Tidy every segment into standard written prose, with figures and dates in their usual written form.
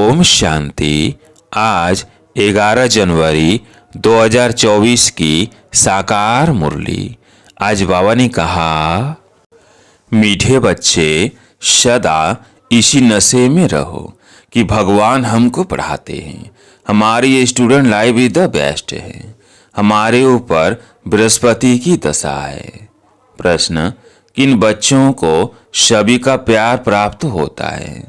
ओम शांति। आज 11 जनवरी 2024 की साकार मुरली। आज बाबा ने कहा, मीठे बच्चे सदा इसी नशे में रहो कि भगवान हमको पढ़ाते हैं। हमारी ये student life is the best है। हमारे ऊपर बृहस्पति की दशा है। प्रश्न, किन बच्चों को सभी का प्यार प्राप्त होता है?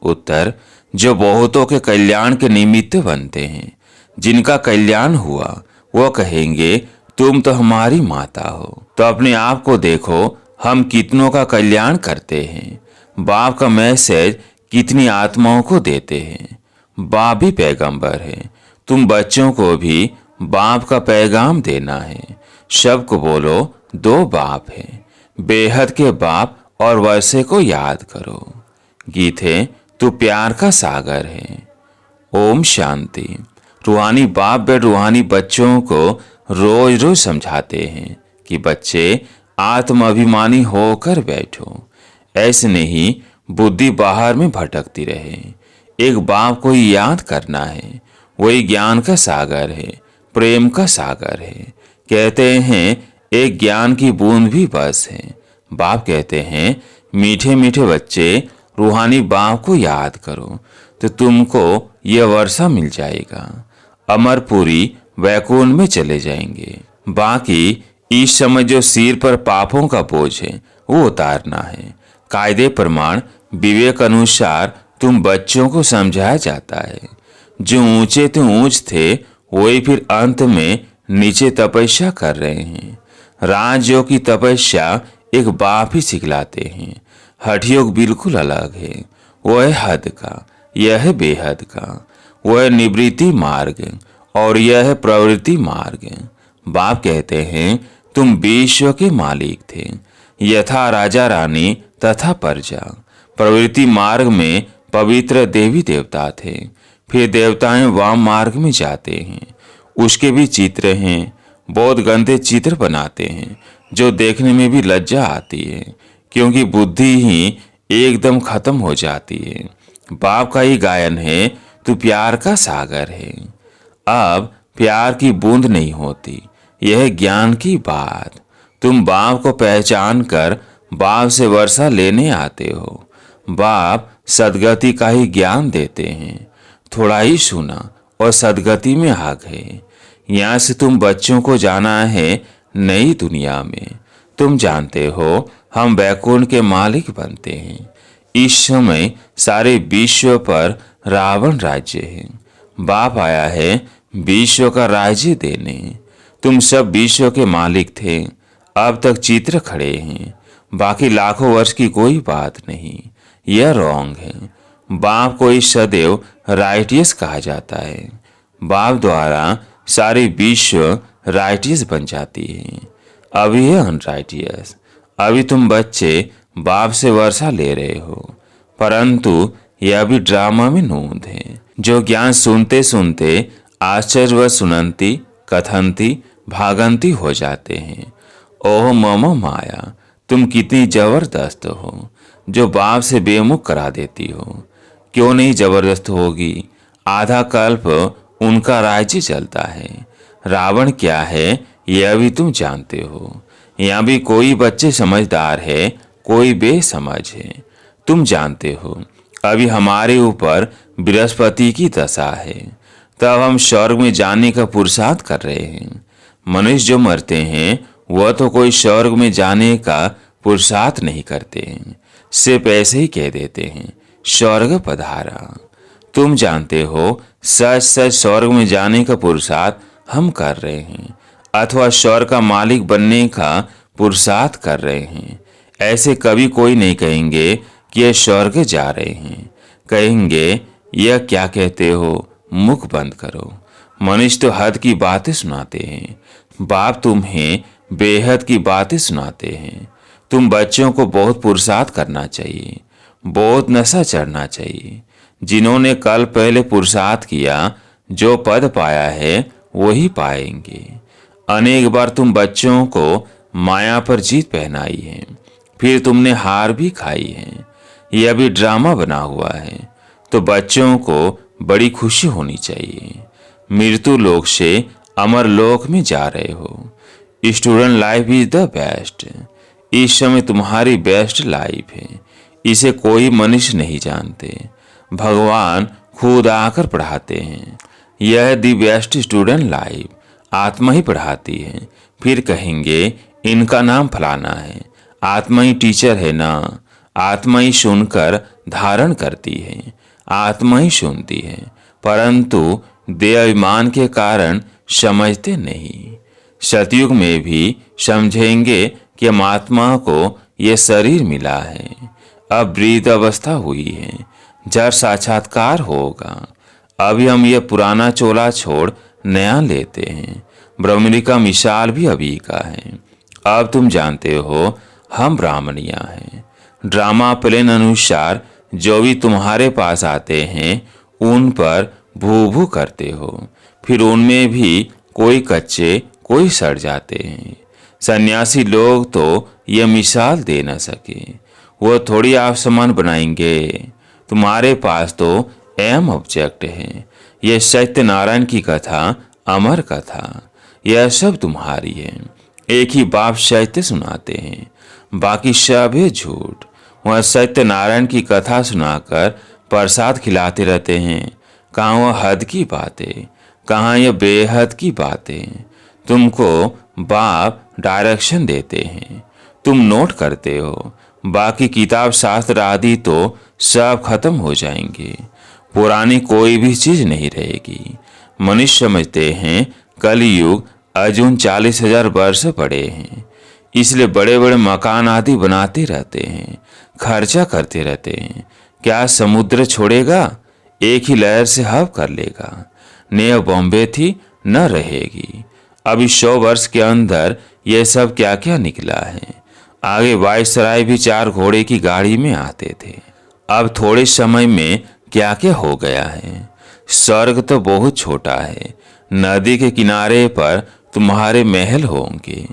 उत्तर, जो बहुतों के कल्याण के निमित्त बनते हैं। जिनका कल्याण हुआ वो कहेंगे तुम तो हमारी माता हो। तो अपने आप को देखो, हम कितनों का कल्याण करते हैं। बाप का मैसेज कितनी आत्माओं को देते हैं। बाप भी पैगंबर है। तुम बच्चों को भी बाप का पैगाम देना है। सबको बोलो दो बाप है, बेहद के बाप और वर्षे को याद करो। गीत है, तू प्यार का सागर है। ओम शांति। रूहानी बाप बे रूहानी बच्चों को रोज रोज समझाते हैं कि बच्चे आत्म अभिमानी होकर बैठो। ऐसे नहीं बुद्धि बाहर में भटकती रहे। एक बाप को ही याद करना है। वही ज्ञान का सागर है, प्रेम का सागर है। कहते हैं एक ज्ञान की बूंद भी बस है। बाप कहते हैं मीठे मीठे बच्चे रूहानी बाप को याद करो तो तुमको यह वर्षा मिल जाएगा। अमरपुरी वैकुंठ में चले जाएंगे। बाकी इस समय जो सिर पर पापों का बोझ है वो उतारना है। कायदे प्रमाण विवेक अनुसार तुम बच्चों को समझाया जाता है। जो ऊंचे तो ऊंच थे वही फिर अंत में नीचे तपस्या कर रहे हैं। राजयोग की तपस्या एक बाप ही सिखलाते हैं। हठ योग बिल्कुल अलग है। वह है हद का, यह है बेहद का। वह है निवृत्ति मार्ग और यह है प्रवृत्ति मार्ग। बाप कहते हैं तुम विश्व के मालिक थे, यथा राजा रानी तथा प्रजा। प्रवृत्ति मार्ग में पवित्र देवी देवता थे। फिर देवताएं वाम मार्ग में जाते हैं। उसके भी चित्र हैं। बहुत गंदे चित्र बनाते हैं जो देखने में भी लज्जा आती है, क्योंकि बुद्धि ही एकदम खत्म हो जाती है। बाप का ही गायन है, तू प्यार का सागर है। अब प्यार की बूंद नहीं होती, यह ज्ञान की बात। तुम बाप को पहचान कर बाप से वर्षा लेने आते हो। बाप सदगति का ही ज्ञान देते हैं। थोड़ा ही सुना और सदगति में आ गए। यहाँ से तुम बच्चों को जाना है नई दुनिया में। तुम जानते हो हम वैकुंठ के मालिक बनते हैं। इस समय सारे विश्व पर रावण राज्य है। बाप आया है विश्व का राज्य देने। तुम सब विश्व के मालिक थे। अब तक चित्र खड़े हैं। बाकी लाखों वर्ष की कोई बात नहीं। यह रॉन्ग है। बाप को इस सदैव राइटियस कहा जाता है। बाप द्वारा सारी विश्व राइटियस बन जाती है। अभी है अनराइटियस। अभी तुम बच्चे बाप से वर्षा ले रहे हो, परंतु यह भी ड्रामा में नूंद है। जो ज्ञान सुनते सुनते आश्चर्य सुनंती कथंती भागंती हो जाते हैं। ओह मम माया, तुम कितनी जबरदस्त हो जो बाप से बेमुख करा देती हो। क्यों नहीं जबरदस्त होगी? आधा कल्प उनका राज्य चलता है। रावण क्या है यह भी तुम जानते हो। यहाँ भी कोई बच्चे समझदार है, कोई बेसमझ है। तुम जानते हो अभी हमारे ऊपर बृहस्पति की दशा है। तब हम स्वर्ग में जाने का पुरुषार्थ कर रहे हैं। मनुष्य जो मरते हैं वह तो कोई स्वर्ग में जाने का पुरुषार्थ नहीं करते हैं, सिर्फ ऐसे ही कह देते हैं स्वर्ग पधारा। तुम जानते हो सच सच स्वर्ग में जाने का पुरुषार्थ हम कर रहे हैं, अथवा स्वर्ग का मालिक बनने का पुरुषार्थ कर रहे हैं। ऐसे कभी कोई नहीं कहेंगे कि यह स्वर्ग जा रहे हैं। कहेंगे यह क्या कहते हो, मुख बंद करो। मनुष्य तो हद की बातें सुनाते हैं। बाप तुम्हें बेहद की बातें सुनाते हैं। तुम बच्चों को बहुत पुरुषार्थ करना चाहिए, बहुत नशा चढ़ना चाहिए। जिन्होंने कल पहले पुरुषार्थ किया, जो पद पाया है वही पाएंगे। अनेक बार तुम बच्चों को माया पर जीत पहनाई है, फिर तुमने हार भी खाई है। यह भी ड्रामा बना हुआ है। तो बच्चों को बड़ी खुशी होनी चाहिए। मृत्यु लोक से अमर लोक में जा रहे हो। Student life is the best. इस समय तुम्हारी बेस्ट लाइफ है, इसे कोई मनुष्य नहीं जानते। भगवान खुद आकर पढ़ाते हैं। यह दी बेस्ट स्टूडेंट लाइफ आत्मा ही पढ़ाती है। फिर कहेंगे इनका नाम फलाना है। आत्मा ही टीचर है ना। आत्मा ही सुनकर धारण करती है, आत्मा ही सुनती है, परंतु देह अभिमान के कारण समझते नहीं। सतयुग में भी समझेंगे कि हम आत्मा को ये शरीर मिला है, अब वृद्ध अवस्था हुई है, जब साक्षात्कार होगा। अभी हम ये पुराना चोला छोड़ नया लेते हैं। ब्राह्मणी का मिसाल भी अभी का है। अब तुम जानते हो हम ब्राह्मणियाँ हैं। ड्रामा प्लेन अनुसार जो भी तुम्हारे पास आते हैं उन पर भू भू करते हो, फिर उनमें भी कोई कच्चे कोई सड़ जाते हैं। सन्यासी लोग तो ये मिसाल दे न सके, वो थोड़ी आप समान बनाएंगे। तुम्हारे पास तो एम ऑब्जेक्ट है। ये सत्यनारायण की कथा, अमर कथा, यह सब तुम्हारी है। एक ही बाप सत्य सुनाते हैं, बाकी सब है झूठ। वह सत्यनारायण की कथा सुनाकर प्रसाद खिलाते रहते हैं। कहाँ वह हद की बातें, कहाँ यह बेहद की बातें। तुमको बाप डायरेक्शन देते हैं, तुम नोट करते हो। बाकी किताब शास्त्र आदि तो सब खत्म हो जाएंगे, पुरानी कोई भी चीज नहीं रहेगी। मनुष्य समझते हैं कलयुग अजून 40,000 वर्ष पड़े हैं, इसलिए बड़े बड़े मकान आदि बनाते रहते हैं, खर्चा करते रहते हैं। क्या समुद्र छोड़ेगा? एक ही लहर से हव कर लेगा। नेह बॉम्बे थी न रहेगी। अभी 100 वर्ष के अंदर यह सब क्या क्या निकला है। आगे वायसराय भी 4 घोड़े की गाड़ी में आते थे। अब थोड़े समय में क्या क्या हो गया है। स्वर्ग तो बहुत छोटा है। नदी के किनारे पर तुम्हारे महल होंगे।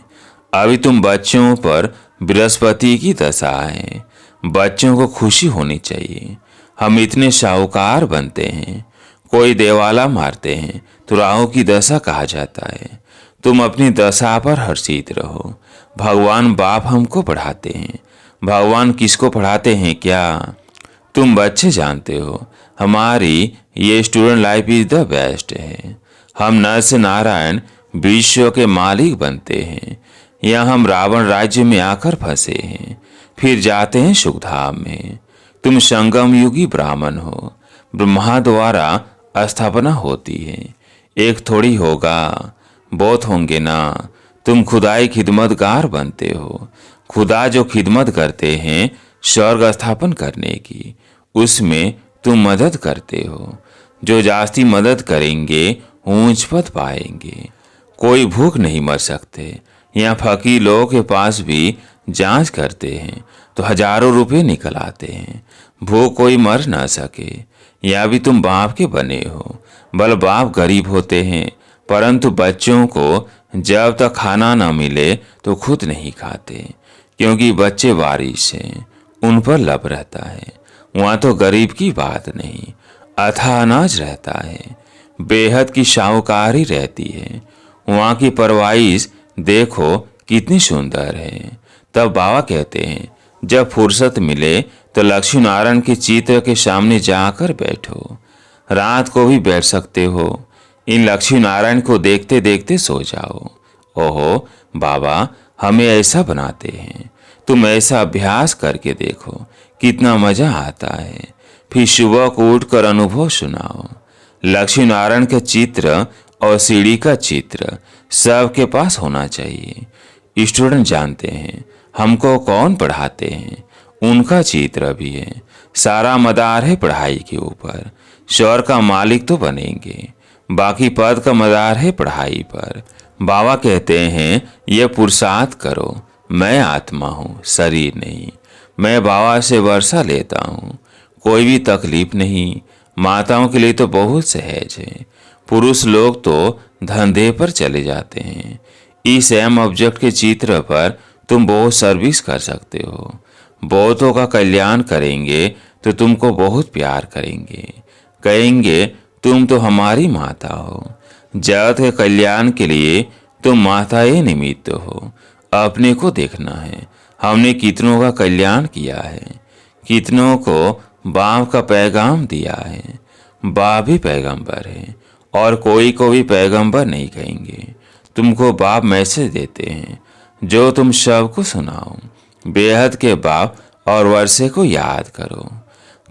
अभी तुम बच्चों पर बृहस्पति की दशा है। बच्चों को खुशी होनी चाहिए। हम इतने साहूकार बनते हैं। कोई देवाला मारते हैं तो राहु की दशा कहा जाता है। तुम अपनी दशा पर हर्षित रहो। भगवान बाप हमको पढ़ाते हैं। भगवान किसको पढ़ाते हैं क्या तुम बच्चे जानते हो। हमारी ये student life is the best है। हम नर से नारायण विश्व के मालिक बनते हैं। यहाँ हम रावण राज्य में आकर फंसे हैं, फिर जाते हैं सुखधाम में। तुम संगम युगी ब्राह्मण हो। ब्रह्मा द्वारा स्थापना होती है, एक थोड़ी होगा, बहुत होंगे ना। तुम खुदाई खिदमतगार बनते हो। खुदा जो खिदमत करते हैं स्वर्ग स्थापन करने की, उसमें तुम मदद करते हो। जो जास्ती मदद करेंगे ऊंच पद पाएंगे। कोई भूख नहीं मर सकते। यहाँ फकीर लोगों के पास भी जांच करते हैं तो हजारों रुपए निकल आते हैं। भूख कोई मर ना सके। या भी तुम बाप के बने हो। बल बाप गरीब होते हैं, परंतु बच्चों को जब तक खाना ना मिले तो खुद नहीं खाते, क्योंकि बच्चे वारिस हैं, उन पर लब रहता है। वहाँ तो गरीब की बात नहीं, अथाह अनाज रहता है, बेहद की शाहूकारी रहती है। वहाँ की परवाइश देखो कितनी सुंदर है। तब बाबा कहते हैं जब फुर्सत मिले तो लक्ष्मी नारायण के चित्र के सामने जाकर बैठो। रात को भी बैठ सकते हो। इन लक्ष्मी नारायण को देखते देखते सो जाओ। ओहो बाबा हमें ऐसा बनाते हैं। तुम ऐसा अभ्यास करके देखो कितना मजा आता है। फिर सुबह को उठकर अनुभव सुनाओ। लक्ष्मी नारायण का चित्र और सीढ़ी का चित्र सबके पास होना चाहिए। स्टूडेंट जानते हैं हमको कौन पढ़ाते हैं, उनका चित्र भी है। सारा मदार है पढ़ाई के ऊपर। स्वर का मालिक तो बनेंगे, बाकी पद का मदार है पढ़ाई पर। बाबा कहते हैं ये पुरुषार्थ करो। मैं आत्मा हूँ, शरीर नहीं। मैं बाबा से वर्षा लेता हूँ, कोई भी तकलीफ नहीं। माताओं के लिए तो बहुत सहज है। पुरुष लोग तो धंधे पर चले जाते हैं। इस एम ऑब्जेक्ट के चित्र पर तुम बहुत सर्विस कर सकते हो। बहुतों का कल्याण करेंगे तो तुमको बहुत प्यार करेंगे, कहेंगे तुम तो हमारी माता हो, जगत के कल्याण के लिए तुम माता ही निमित्त हो। अपने को देखना है, हमने कितनों का कल्याण किया है, कितनों को बाप का पैगाम दिया है। बाप भी पैगंबर है और कोई को भी पैगंबर नहीं कहेंगे। तुमको बाप मैसेज देते हैं जो तुम सबको सुनाओ। बेहद के बाप और वर्षे को याद करो,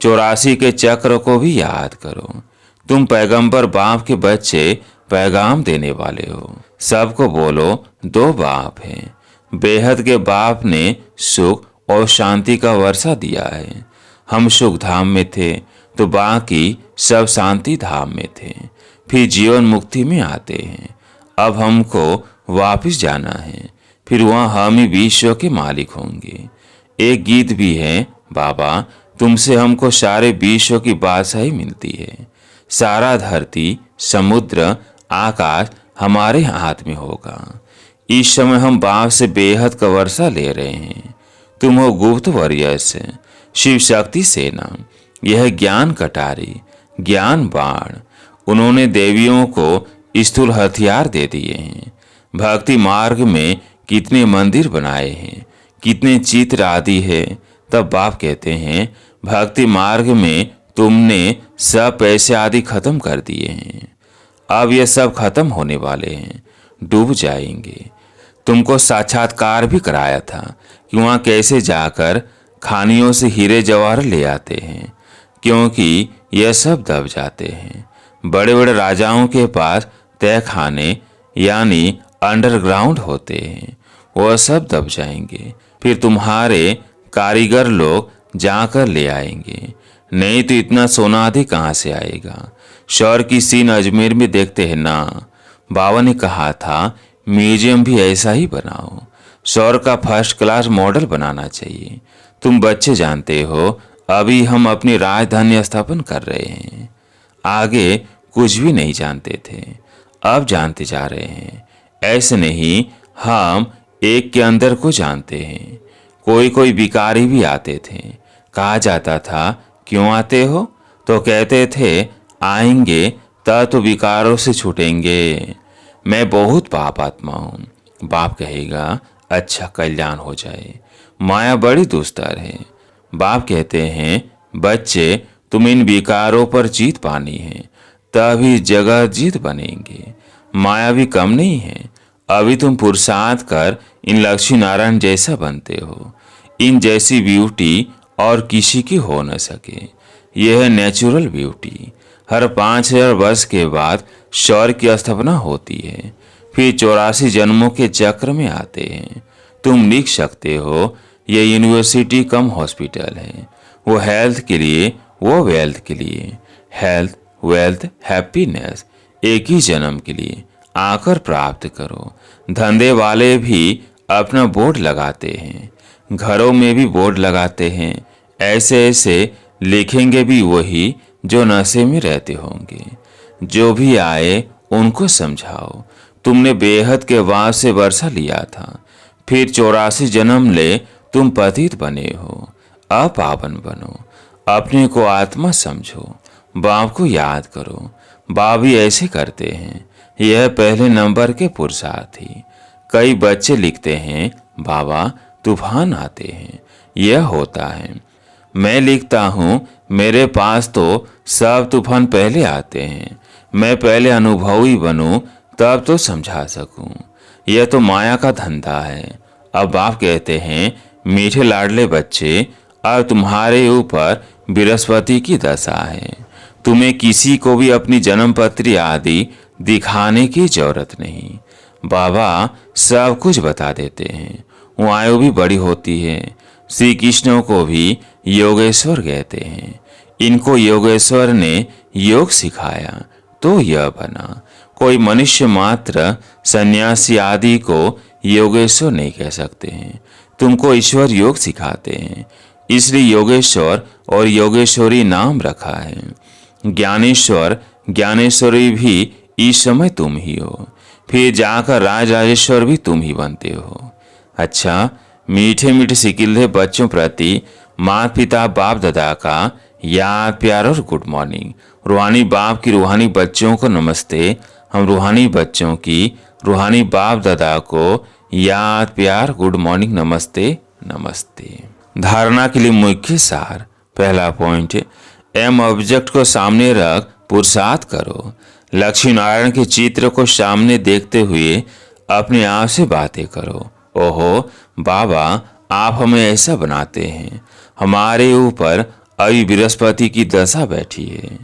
84 के चक्र को भी याद करो। तुम पैगंबर बाप के बच्चे पैगाम देने वाले हो। सबको बोलो दो बाप हैं। बेहद के बाप ने सुख और शांति का वर्षा दिया है। हम सुख धाम में थे तो बाकी सब शांति धाम में थे, फिर जीवन मुक्ति में आते हैं। अब हमको वापस जाना है, फिर वहाँ हम ही विश्व के मालिक होंगे। एक गीत भी है, बाबा तुमसे हमको सारे विश्व की बादशाही मिलती है। सारा धरती समुद्र आकाश हमारे हाथ में होगा। इस समय हम बाप से बेहद का वर्षा ले रहे हैं। तुम हो गुप्त वरीयस, शिव शक्ति सेना, यह ज्ञान कटारी, ज्ञान बाण। उन्होंने देवियों को स्थूल हथियार दे दिए हैं। भक्ति मार्ग में कितने मंदिर बनाए हैं, कितने चित्र आदि है। तब बाप कहते हैं भक्ति मार्ग में तुमने सब पैसे आदि खत्म कर दिए हैं। अब ये सब खत्म होने वाले हैं, डूब जाएंगे। तुमको साक्षात्कार भी कराया था कि वहाँ कैसे जाकर खानियों से हीरे जवाहर ले आते हैं, क्योंकि यह सब दब जाते हैं। बड़े बड़े राजाओं के पास तय खाने यानी अंडरग्राउंड होते हैं, वह सब दब जाएंगे। फिर तुम्हारे कारीगर लोग जाकर ले आएंगे, नहीं तो इतना सोना आदि कहाँ से आएगा। शौर की सीन अजमेर में देखते हैं ना। बाबा ने कहा था म्यूजियम भी ऐसा ही बनाओ, शौर का फर्स्ट क्लास मॉडल बनाना चाहिए। तुम बच्चे जानते हो अभी हम अपनी राजधानी स्थापन कर रहे हैं। आगे कुछ भी नहीं जानते थे, अब जानते जा रहे हैं। ऐसे नहीं, हम एक के अंदर को जानते हैं। कोई कोई भिखारी भी आते थे, कहा जाता था क्यों आते हो, तो कहते थे आएंगे तब तो विकारों से छूटेंगे। मैं बहुत पाप आत्मा हूँ। बाप कहेगा अच्छा कल्याण हो जाए। माया बड़ी दुस्तर है। बाप कहते हैं बच्चे तुम इन विकारों पर जीत पानी है, तभी जगह जीत बनेंगे। माया भी कम नहीं है। अभी तुम पुरुषार्थ कर इन लक्ष्मी नारायण जैसा बनते हो। इन जैसी ब्यूटी और किसी की हो न सके। यह है नेचुरल ब्यूटी। हर 5000 वर्ष के बाद शौर्य की स्थापना होती है, फिर 84 जन्मों के चक्र में आते हैं। तुम लिख सकते हो यह यूनिवर्सिटी कम हॉस्पिटल है। वो हेल्थ के लिए, वो वेल्थ के लिए। हेल्थ वेल्थ हैप्पीनेस एक ही जन्म के लिए आकर प्राप्त करो। धंधे वाले भी अपना बोर्ड लगाते हैं, घरों में भी बोर्ड लगाते हैं। ऐसे ऐसे लिखेंगे भी वही जो नशे में रहते होंगे। जो भी आए उनको समझाओ तुमने बेहद के वास से वर्षा लिया था, फिर 84 जन्म ले तुम पतित बने हो। अब पावन बनो, अपने को आत्मा समझो, बाप को याद करो। बाप भी ऐसे करते हैं। यह पहले नंबर के पुरुषार्थी। कई बच्चे लिखते हैं बाबा तूफान आते हैं, यह होता है। मैं लिखता हूँ मेरे पास तो सब तूफान पहले आते हैं। मैं पहले अनुभवी बनूं तब तो समझा सकूं। यह तो माया का धंधा है। अब बाप कहते हैं मीठे लाडले बच्चे, अब तुम्हारे ऊपर बृहस्पति की दशा है। तुम्हें किसी को भी अपनी जन्मपत्री आदि दिखाने की जरूरत नहीं। बाबा सब कुछ बता देते हैं। वो आयु भी बड़ी होती है। श्री कृष्ण को भी योगेश्वर कहते हैं। इनको योगेश्वर ने योग सिखाया तो यह बना। कोई मनुष्य मात्र सन्यासी आदि को योगेश्वर नहीं कह सकते हैं। तुमको ईश्वर योग सिखाते हैं, इसलिए योगेश्वर और योगेश्वरी नाम रखा है। ज्ञानेश्वर ज्ञानेश्वरी भी इस समय तुम ही हो, फिर जाकर राजेश्वर भी तुम ही बनते हो। अच्छा, मीठे मीठे सिकिल्ले बच्चों प्रति माता पिता बाप दादा का याद, प्यार और गुड मॉर्निंग। रूहानी बाप की रूहानी बच्चों को नमस्ते। हम रूहानी बच्चों की रूहानी बाप दादा को याद, प्यार, गुड मॉर्निंग, नमस्ते नमस्ते। धारणा के लिए मुख्य सार। पहला पॉइंट, एम ऑब्जेक्ट को सामने रख पुरुषार्थ करो। लक्ष्मी नारायण के चित्र को सामने देखते हुए अपने आप से बातें करो। ओहो बाबा, आप हमें ऐसा बनाते हैं, हमारे ऊपर अभी बृहस्पति की दशा बैठी है।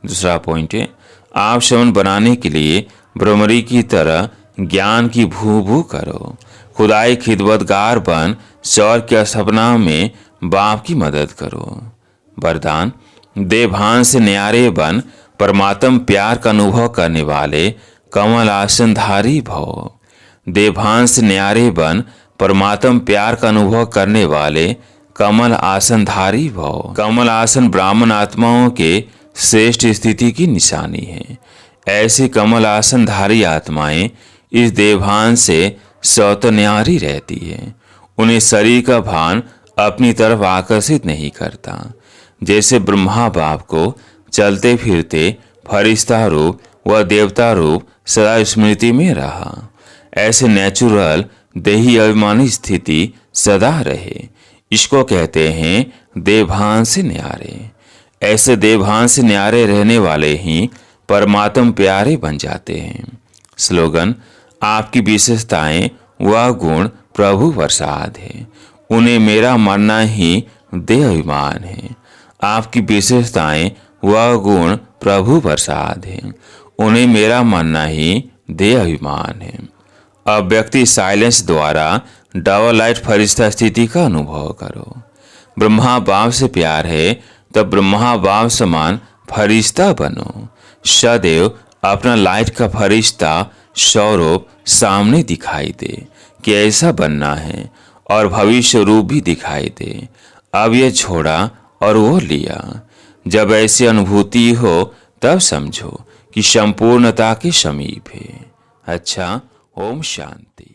दूसरा पॉइंट है, आप श्रवण बनाने के लिए भ्रमरी की तरह ज्ञान की भू भू करो। खुदाई खिदमतगार बन शौर के सपना में बाप की मदद करो। वरदान, देवभान से न्यारे बन परमात्म प्यार का अनुभव करने वाले कमल आसनधारी भव। देवभान से न्यारे बन परमात्म प्यार का अनुभव करने वाले कमल आसनधारी भव। कमल आसन ब्राह्मण आत्माओं के श्रेष्ठ स्थिति की निशानी है। ऐसी कमल आसनधारी आत्माएं इस देवभान से स्वतः न्यारी रहती है। उन्हें शरीर का भान अपनी तरफ आकर्षित नहीं करता। जैसे ब्रह्मा बाप को चलते फिरते फरिश्ता रूप व देवता रूप सदा स्मृति में रहा, ऐसे नेचुरल देही अभिमानी स्थिति सदा रहे। इसको कहते हैं देवभान से न्यारे। ऐसे देवभान से न्यारे रहने वाले ही परमात्म प्यारे बन जाते हैं। स्लोगन, आपकी विशेषताएं व गुण प्रभु प्रसाद है, उन्हें मेरा मानना ही देह अभिमान है। आपकी विशेषताएं व गुण प्रभु प्रसाद है, उन्हें मेरा मानना ही देह अभिमान है। अब व्यक्ति साइलेंस द्वारा डबल लाइट फरिश्ता स्थिति का अनुभव करो। ब्रह्मा बाप से प्यार है तब ब्रह्मा बाप समान फरिश्ता बनो। सदैव अपना लाइट का फरिश्ता स्वरूप सामने दिखाई दे कि ऐसा बनना है, और भविष्य रूप भी दिखाई दे। अब ये छोड़ा और वो लिया। जब ऐसी अनुभूति हो तब समझो कि संपूर्णता के समीप है। अच्छा, ओम शांति।